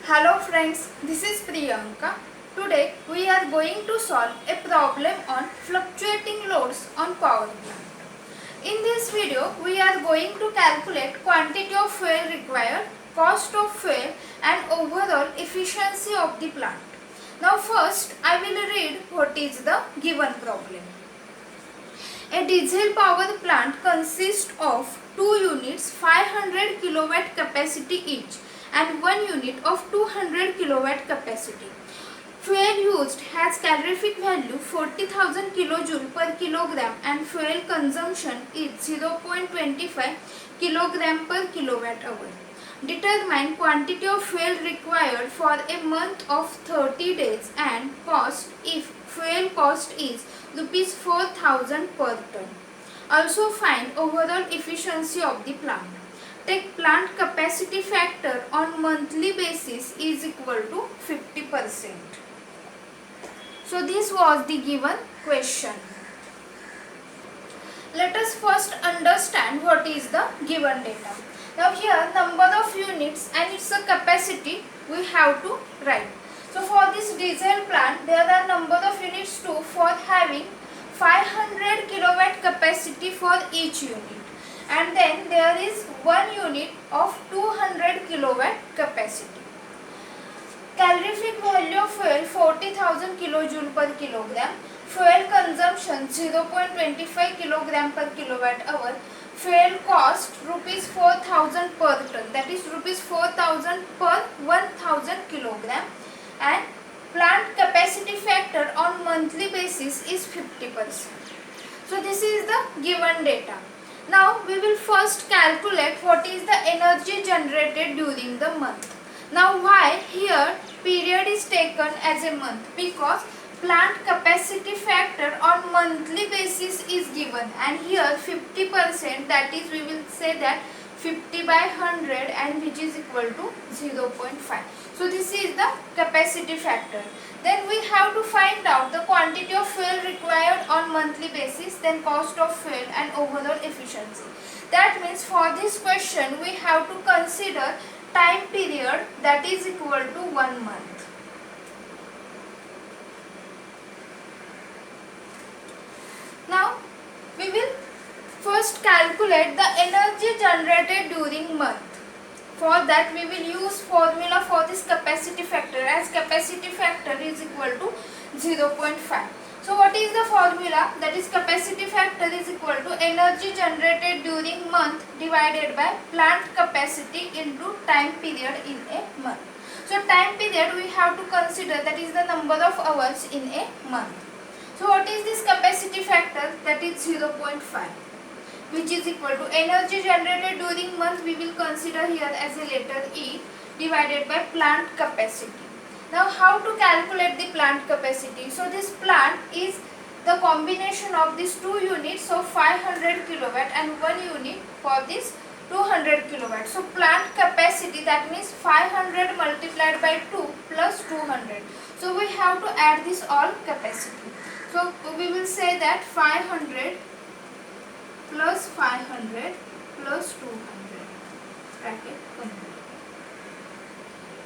Hello friends, this is Priyanka. Today we are going to solve a problem on fluctuating loads on power plant. In this video we are going to calculate quantity of fuel required, cost of fuel and overall efficiency of the plant. Now first I will read what is the given problem. A diesel power plant consists of two units 500 kilowatt capacity each and one unit of 200 kilowatt capacity. Fuel used has calorific value 40,000 kilojoule per kilogram and fuel consumption is 0.25 kilogram per kilowatt hour. Determine quantity of fuel required for a month of 30 days and cost if fuel cost is rupees 4,000 per ton. Also find overall efficiency of the plant. Take plant capacity factor on monthly basis is equal to 50%. So this was the given question. Let us first understand what is the given data. Now here number of units and its a capacity we have to write. So for this diesel plant there are number of units too for having 500 kilowatt capacity for each unit. And then there is one unit of 200 kilowatt capacity. Calorific value of fuel 40,000 kilojoule per kilogram. Fuel consumption 0.25 kilogram per kilowatt hour. Fuel cost rupees 4,000 per ton, that is rupees 4,000 per 1,000 kilogram, and plant capacity factor on monthly basis is 50%. So this is the given data. Now we will first calculate what is the energy generated during the month. Now why here period is taken as a month? Because plant capacity factor on monthly basis is given and here 50%, that is we will say that 50 by 100 and which is equal to 0.5. So this is the capacity factor. Then we have to find out the quantity of fuel required on monthly basis, then cost of fuel and overall efficiency. That means for this question we have to consider time period, that is equal to 1 month. Now we will first calculate the energy generated during month. For that we will use formula for this capacity factor, as capacity factor is equal to 0.5. So what is the formula? That is capacity factor is equal to energy generated during month divided by plant capacity into time period in a month. So time period we have to consider, that is the number of hours in a month. So what is this capacity factor? That is 0.5. which is equal to energy generated during month, we will consider here as a letter E, divided by plant capacity. Now how to calculate the plant capacity? So this plant is the combination of these two units of 500 kilowatt and one unit for this 200 kilowatt. So plant capacity, that means 500 multiplied by 2 plus 200. So we have to add this all capacity. So we will say that 500 plus 500 plus 200 bracket complete,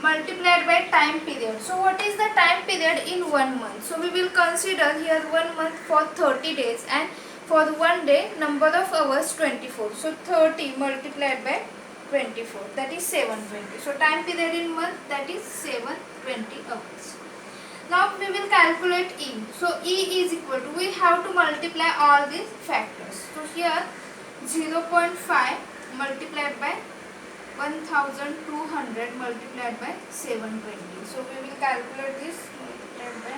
multiplied by time period. So what is the time period in 1 month? So we will consider here 1 month for 30 days and for 1 day number of hours 24. So 30 multiplied by 24, that is 720. So time period in month, that is 720 hours. Now we will calculate E. So E is equal to, we have to multiply all these factors. So here 0.5 multiplied by 1200 multiplied by 720. So we will calculate this multiplied by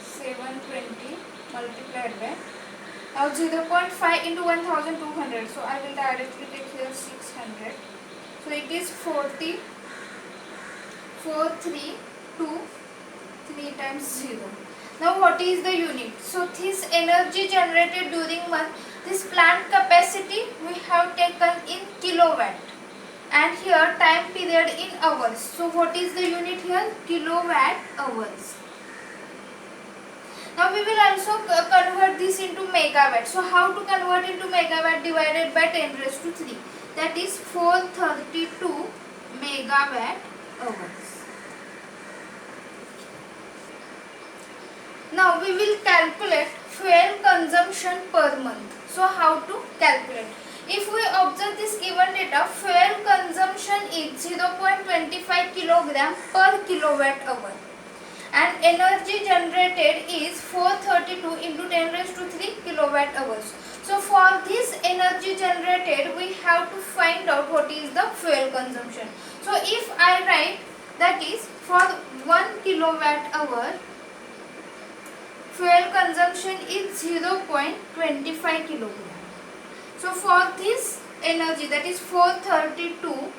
720 multiplied by, now 0.5 into 1200, so I will directly take here 600. So it is 40, 4, 3, 2, 3 times 0. Now what is the unit? So this energy generated during month, this plant capacity we have taken in kilowatt and here time period in hours. So what is the unit here? Kilowatt hours. Now we will also convert this into megawatt. So how to convert into megawatt divided by 10 raised to 3? That is 432 megawatt hours. Now we will calculate fuel consumption per month. So how to calculate? If we observe this given data, fuel consumption is 0.25 kilogram per kilowatt hour and energy generated is 432 into 10 raised to 3 kilowatt hours. So for this energy generated, we have to find out what is the fuel consumption. So if I write, that is for 1 kilowatt hour, fuel consumption is 0.25 kilogram. So for this energy, that is 432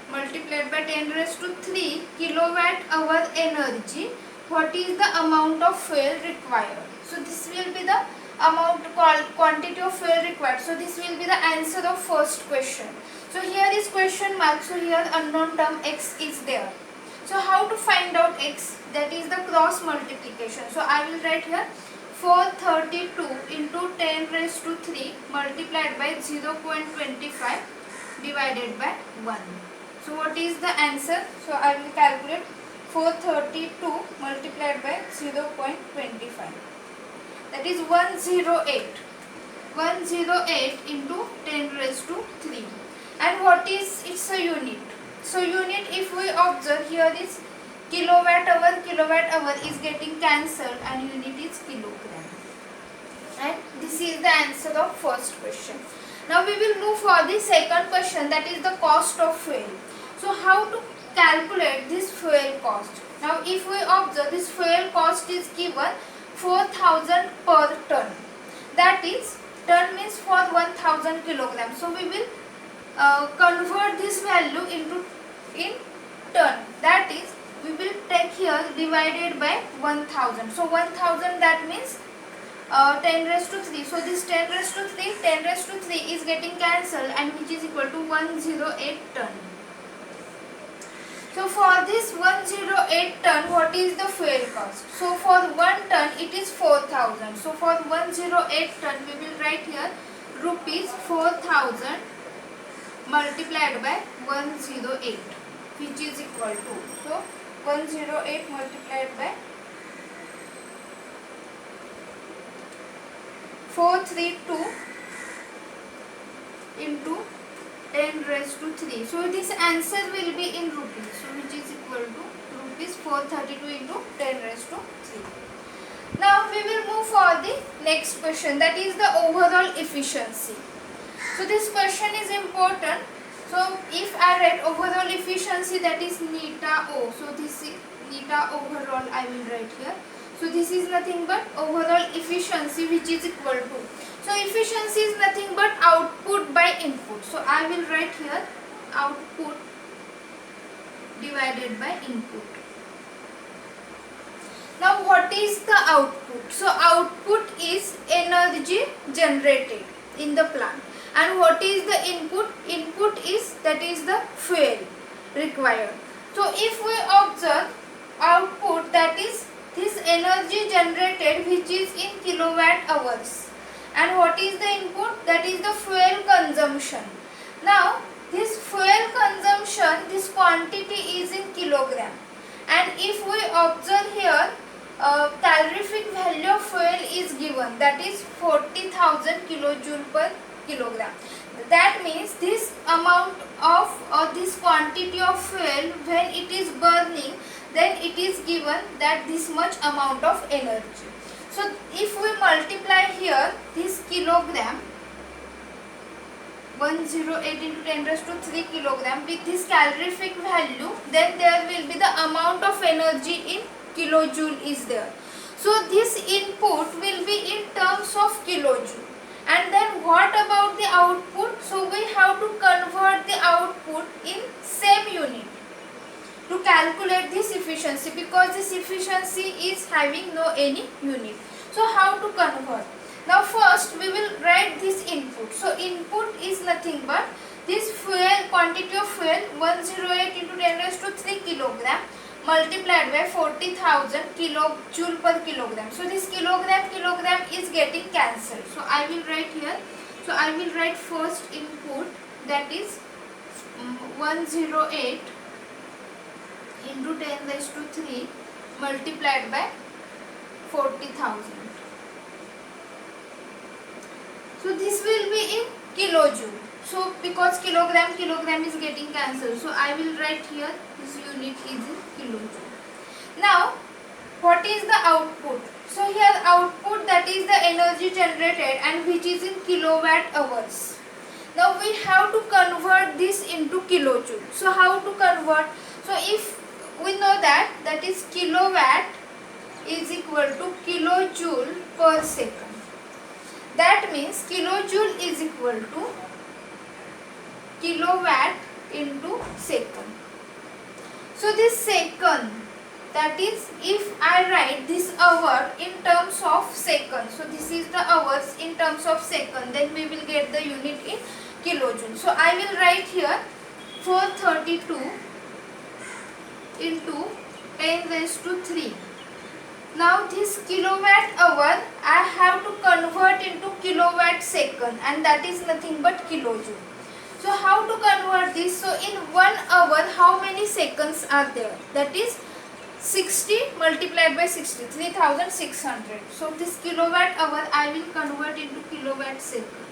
multiplied by 10 raised to 3 kilowatt hour energy, what is the amount of fuel required? So this will be the quantity of fuel required. So this will be the answer of first question. So here is question mark. So here unknown term x is there. So how to find out x? That is the cross multiplication. So I will write here 432 into 10 raised to 3 multiplied by 0.25 divided by 1. So what is the answer? So I will calculate 432 multiplied by 0.25. That is 108. 108 into 10 raised to 3. And what is its a unit? So unit, if we observe, here is kilowatt hour is getting cancelled and unit is kilogram. And this is the answer of first question. Now we will move for the second question, that is the cost of fuel. So how to calculate this fuel cost? Now if we observe, this fuel cost is given 4000 per ton. That is, ton means for 1000 kilograms. So we will convert this value in ton. That is, we will take here divided by 1000. So 1000, that means 10 raised to 3. So this 10 raised to 3 is getting cancelled and which is equal to 108 ton. So for this 108 ton, what is the fuel cost? So for 1 ton it is 4000. So for 108 ton we will write here rupees 4000 multiplied by 108, which is equal to, so 108 multiplied by 432 into 10 raised to 3. So this answer will be in rupees. So which is equal to rupees 432 into 10 raised to 3. Now we will move for the next question, that is the overall efficiency. So this question is important. So if I write overall efficiency, that is neta O. So this is neta overall, I will write here. So this is nothing but overall efficiency, which is equal to. So efficiency is nothing but output by input. So I will write here output divided by input. Now what is the output? So output is energy generated in the plant. And what is the input? Input is, that is the fuel required. So if we observe output, that is this energy generated which is in kilowatt hours. And what is the input? That is the fuel consumption. Now this fuel consumption, this quantity is in kilogram. And if we observe here, calorific value of fuel is given, that is 40,000 kilojoule per kilogram. That means this amount of, or this quantity of fuel, when it is burning, then it is given that this much amount of energy. So if we multiply here this kilogram, 108 into 10 raised to 3 kilogram with this calorific value, then there will be the amount of energy in kilojoule is there. So this input will be in terms of kilojoule. And then what about the output? So we have to convert the output in same unit to calculate this efficiency, because this efficiency is having no any unit. So how to convert? Now first we will write this input. So input is nothing but this fuel, quantity of fuel 108 into 10 raised to 3 kilogram multiplied by 40,000 kilojoule per kilogram. So this kilogram is getting cancelled. So I will write here. So I will write first input, that is 108 into 10 raised to 3 multiplied by 40,000. So this will be in kilojoule. So because kilogram is getting cancelled, so I will write here this unit is in kilojoule. Now what is the output? So here output, that is the energy generated and which is in kilowatt hours. Now we have to convert this into kilojoule. So how to convert? So if we know that is kilowatt is equal to kilojoule per second. That means kilojoule is equal to kilowatt into second. So this second, that is if I write this hour in terms of second, so this is the hours in terms of second, then we will get the unit in kilojoule. So I will write here 432 into 10 raised to 3. Now this kilowatt hour I have to convert into kilowatt second, and that is nothing but kilojoule. So how to convert this? So in 1 hour how many seconds are there? That is 60 multiplied by 60, 3600. So this kilowatt hour I will convert into kilowatt second.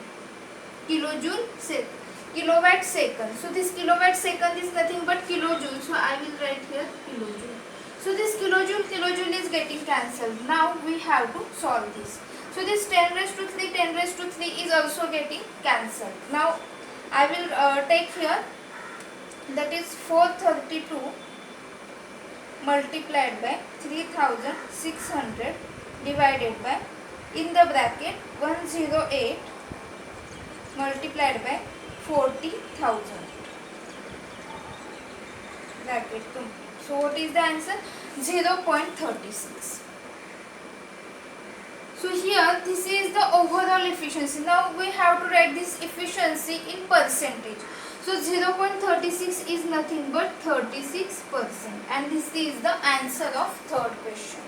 Kilojoule second. Kilowatt second. So this kilowatt second is nothing but kilojoule. So I will write here kilojoule. So this kilojoule is getting cancelled. Now we have to solve this. So this 10 raised to 3 is also getting cancelled. Now I will take here, that is 432 multiplied by 3600 divided by, in the bracket 108 multiplied by 40,000 bracket complete. So what is the answer? 0.36. So here this is the overall efficiency. Now we have to write this efficiency in percentage. So 0.36 is nothing but 36%, and this is the answer of third question.